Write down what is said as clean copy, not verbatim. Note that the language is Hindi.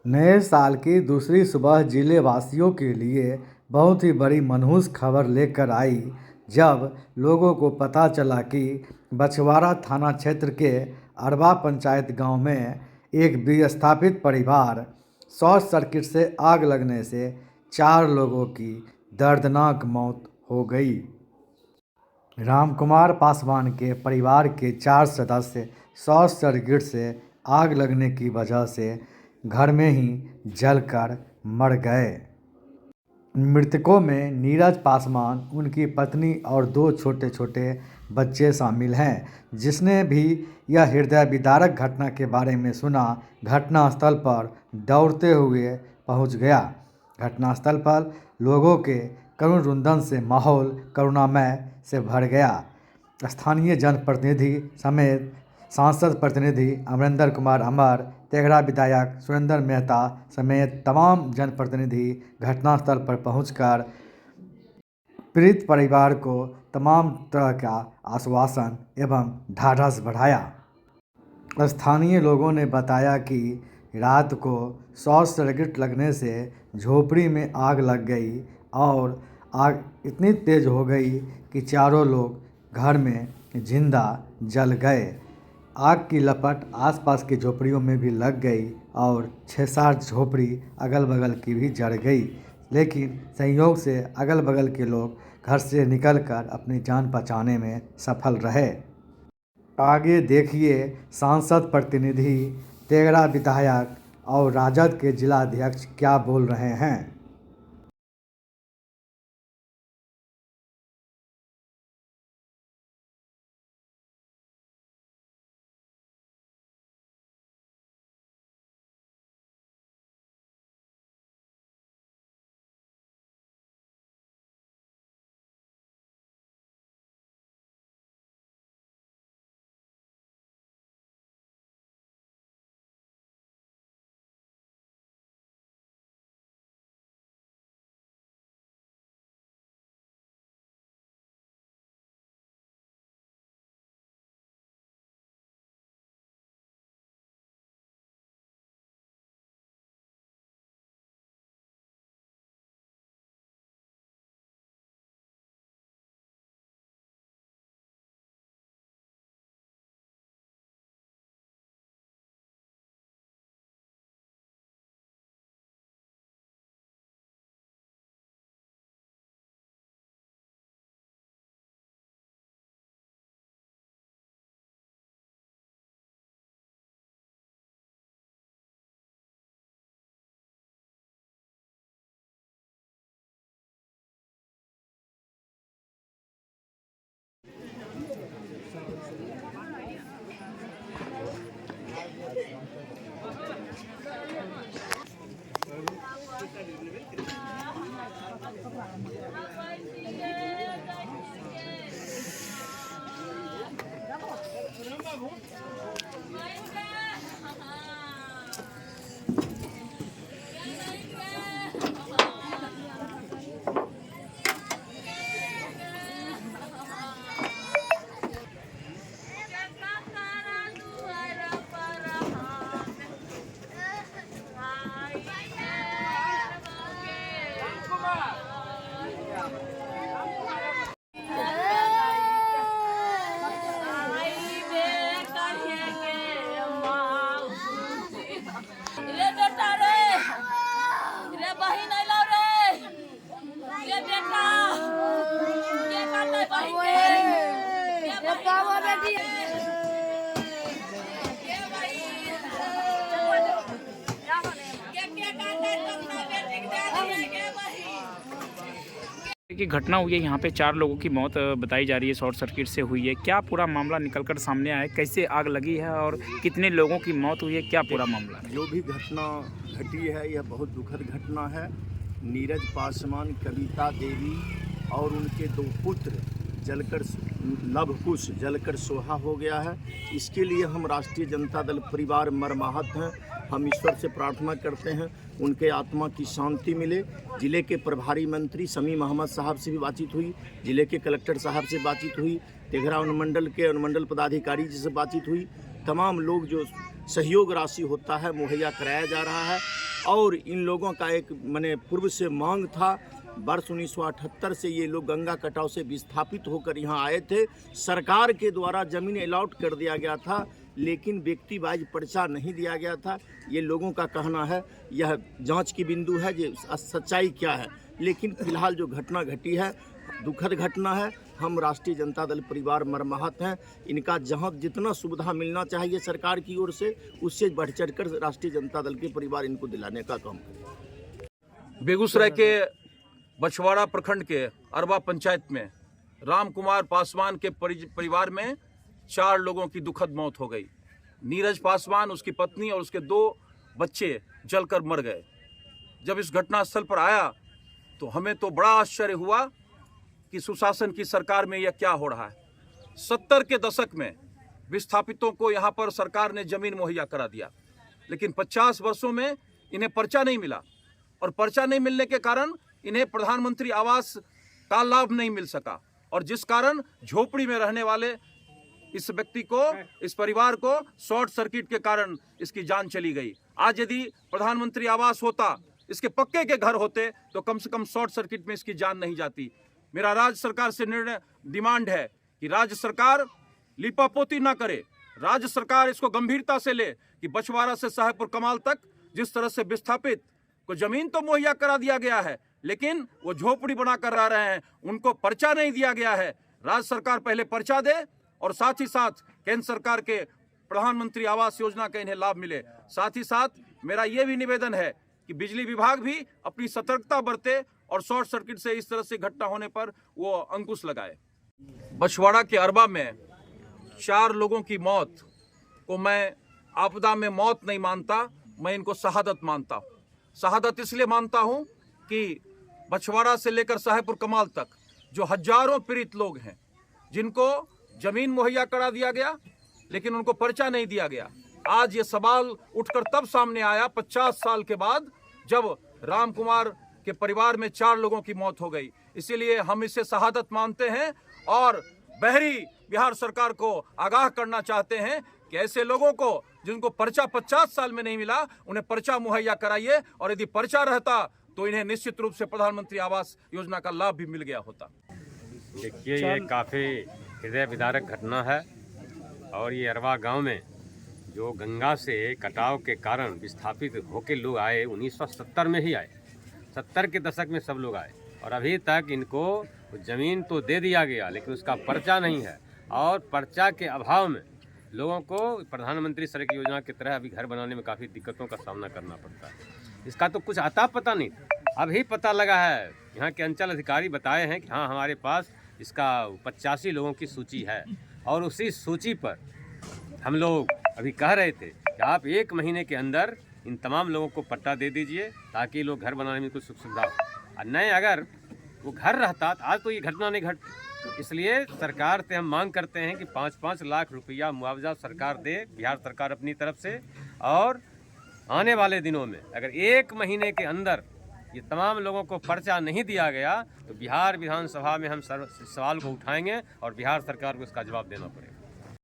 नए साल की दूसरी सुबह जिले वासियों के लिए बहुत ही बड़ी मनहूस खबर लेकर आई जब लोगों को पता चला कि बछवाड़ा थाना क्षेत्र के अरबा पंचायत गांव में एक विस्थापित परिवार शॉर्ट सर्किट से आग लगने से 4 लोगों की दर्दनाक मौत हो गई। रामकुमार पासवान के परिवार के 4 सदस्य शॉर्ट सर्किट से आग लगने की वजह से घर में ही जलकर मर गए। मृतकों में नीरज पासवान, उनकी पत्नी और 2 छोटे छोटे बच्चे शामिल हैं। जिसने भी यह हृदय विदारक घटना के बारे में सुना, घटनास्थल पर दौड़ते हुए पहुंच गया। घटनास्थल पर लोगों के करुण रुदन से माहौल करुणामय से भर गया। स्थानीय जनप्रतिनिधि समेत सांसद प्रतिनिधि अमरिंदर कुमार अमर, तेघड़ा विधायक सुरेंद्र मेहता समेत तमाम जनप्रतिनिधि घटनास्थल पर पहुंचकर पीड़ित परिवार को तमाम तरह का आश्वासन एवं ढाढ़स बढ़ाया। स्थानीय लोगों ने बताया कि रात को शॉर्ट सर्किट लगने से झोपड़ी में आग लग गई और आग इतनी तेज़ हो गई कि चारों लोग घर में जिंदा जल गए। आग की लपट आसपास की झोपड़ियों में भी लग गई और 6-7 झोपड़ी अगल बगल की भी जल गई, लेकिन संयोग से अगल बगल के लोग घर से निकलकर अपनी जान बचाने में सफल रहे। आगे देखिए सांसद प्रतिनिधि, तेघड़ा विधायक और राजद के जिलाध्यक्ष क्या बोल रहे हैं। की घटना हुई है, यहाँ पे 4 लोगों की मौत बताई जा रही है, शॉर्ट सर्किट से हुई है। क्या पूरा मामला निकलकर सामने आया, कैसे आग लगी है और कितने लोगों की मौत हुई है, क्या पूरा मामला है? जो भी घटना घटी है यह बहुत दुखद घटना है। नीरज पासवान, कविता देवी और उनके 2 पुत्र जलकर लवकुश जलकर सोहा हो गया है। इसके लिए हम राष्ट्रीय जनता दल परिवार मर्माहत हैं। हम ईश्वर से प्रार्थना करते हैं उनके आत्मा की शांति मिले। ज़िले के प्रभारी मंत्री शमीम अहमद साहब से भी बातचीत हुई, ज़िले के कलेक्टर साहब से बातचीत हुई, तेघड़ा अनुमंडल के अनुमंडल पदाधिकारी जी से बातचीत हुई। तमाम लोग जो सहयोग राशि होता है मुहैया कराया जा रहा है। और इन लोगों का एक माने पूर्व से मांग था। वर्ष 1978 से ये लोग गंगा कटाव से विस्थापित होकर यहाँ आए थे। सरकार के द्वारा ज़मीन अलॉट कर दिया गया था, लेकिन व्यक्ति वाइज पर्चा नहीं दिया गया था। ये लोगों का कहना है, यह जांच की बिंदु है कि सच्चाई क्या है। लेकिन फिलहाल जो घटना घटी है दुखद घटना है। हम राष्ट्रीय जनता दल परिवार मर्माहत हैं। इनका जहां जितना सुविधा मिलना चाहिए सरकार की ओर से, उससे बढ़ चढ़ कर राष्ट्रीय जनता दल के परिवार इनको दिलाने का काम करें। बेगूसराय के बछवाड़ा प्रखंड के अरबा पंचायत में राम कुमार पासवान के परिवार में 4 लोगों की दुखद मौत हो गई। नीरज पासवान, उसकी पत्नी और उसके 2 बच्चे जलकर मर गए। जब इस घटनास्थल पर आया तो हमें तो बड़ा आश्चर्य हुआ कि सुशासन की सरकार में यह क्या हो रहा है। 70 के दशक में विस्थापितों को यहाँ पर सरकार ने जमीन मुहैया करा दिया, लेकिन 50 वर्षों में इन्हें पर्चा नहीं मिला, और पर्चा नहीं मिलने के कारण इन्हें प्रधानमंत्री आवास का लाभ नहीं मिल सका, और जिस कारण झोपड़ी में रहने वाले इस व्यक्ति को, इस परिवार को शॉर्ट सर्किट के कारण इसकी जान चली गई। आज यदि प्रधानमंत्री आवास होता, इसके पक्के के घर होते, तो कम से कम शॉर्ट सर्किट में इसकी जान नहीं जाती। मेरा राज्य सरकार से डिमांड है कि राज्य सरकार लिपापोती ना करे। राज्य सरकार इसको गंभीरता से ले कि बछवाड़ा से साहेबपुर कमाल तक जिस तरह से विस्थापित को जमीन तो मुहैया करा दिया गया है, लेकिन वो झोपड़ी बनाकर रह रहे हैं, उनको पर्चा नहीं दिया गया है। राज्य सरकार पहले पर्चा दे, और साथ ही साथ केंद्र सरकार के प्रधानमंत्री आवास योजना का इन्हें लाभ मिले। साथ ही साथ मेरा ये भी निवेदन है कि बिजली विभाग भी अपनी सतर्कता बरते और शॉर्ट सर्किट से इस तरह से घटना होने पर वो अंकुश लगाए। बछवाड़ा के अरबा में 4 लोगों की मौत को मैं आपदा में मौत नहीं मानता, मैं इनको शहादत मानता हूँ। शहादत इसलिए मानता हूँ कि बछवाड़ा से लेकर साहेबपुर कमाल तक जो हजारों पीड़ित लोग हैं, जिनको जमीन मुहैया करा दिया गया लेकिन उनको पर्चा नहीं दिया गया, आज ये सवाल उठकर तब सामने आया 50 साल के बाद, जब राम कुमार के परिवार में 4 लोगों की मौत हो गई। इसीलिए हम इसे शहादत मानते हैं और बहरी बिहार सरकार को आगाह करना चाहते हैं कि ऐसे लोगों को जिनको पर्चा 50 साल में नहीं मिला, उन्हें पर्चा मुहैया कराइए, और यदि पर्चा रहता तो इन्हें निश्चित रूप से प्रधानमंत्री आवास योजना का लाभ भी मिल गया होता। देखिए, ये काफ़ी हृदय विदारक घटना है, और ये अरबा गांव में जो गंगा से कटाव के कारण विस्थापित होकर लोग आए, 1970 में ही आए, 70 के दशक में सब लोग आए, और अभी तक इनको ज़मीन तो दे दिया गया लेकिन उसका पर्चा नहीं है, और पर्चा के अभाव में लोगों को प्रधानमंत्री सड़क योजना की तरह अभी घर बनाने में काफ़ी दिक्कतों का सामना करना पड़ता है। इसका तो कुछ आता पता नहीं, अभी पता लगा है। यहाँ के अंचल अधिकारी बताए हैं कि हाँ, हमारे पास इसका 85 लोगों की सूची है, और उसी सूची पर हम लोग अभी कह रहे थे कि आप 1 महीने के अंदर इन तमाम लोगों को पट्टा दे दीजिए ताकि लोग घर बनाने में कुछ सुख सुविधा हो। और नहीं, अगर वो घर रहता तो आज तो ये घटना नहीं घट। इसलिए सरकार से हम मांग करते हैं कि 5-5 लाख रुपया मुआवजा सरकार दे, बिहार सरकार अपनी तरफ से, और आने वाले दिनों में अगर 1 महीने के अंदर ये तमाम लोगों को पर्चा नहीं दिया गया तो बिहार विधानसभा में हम सवाल को उठाएंगे और बिहार सरकार को इसका जवाब देना पड़ेगा।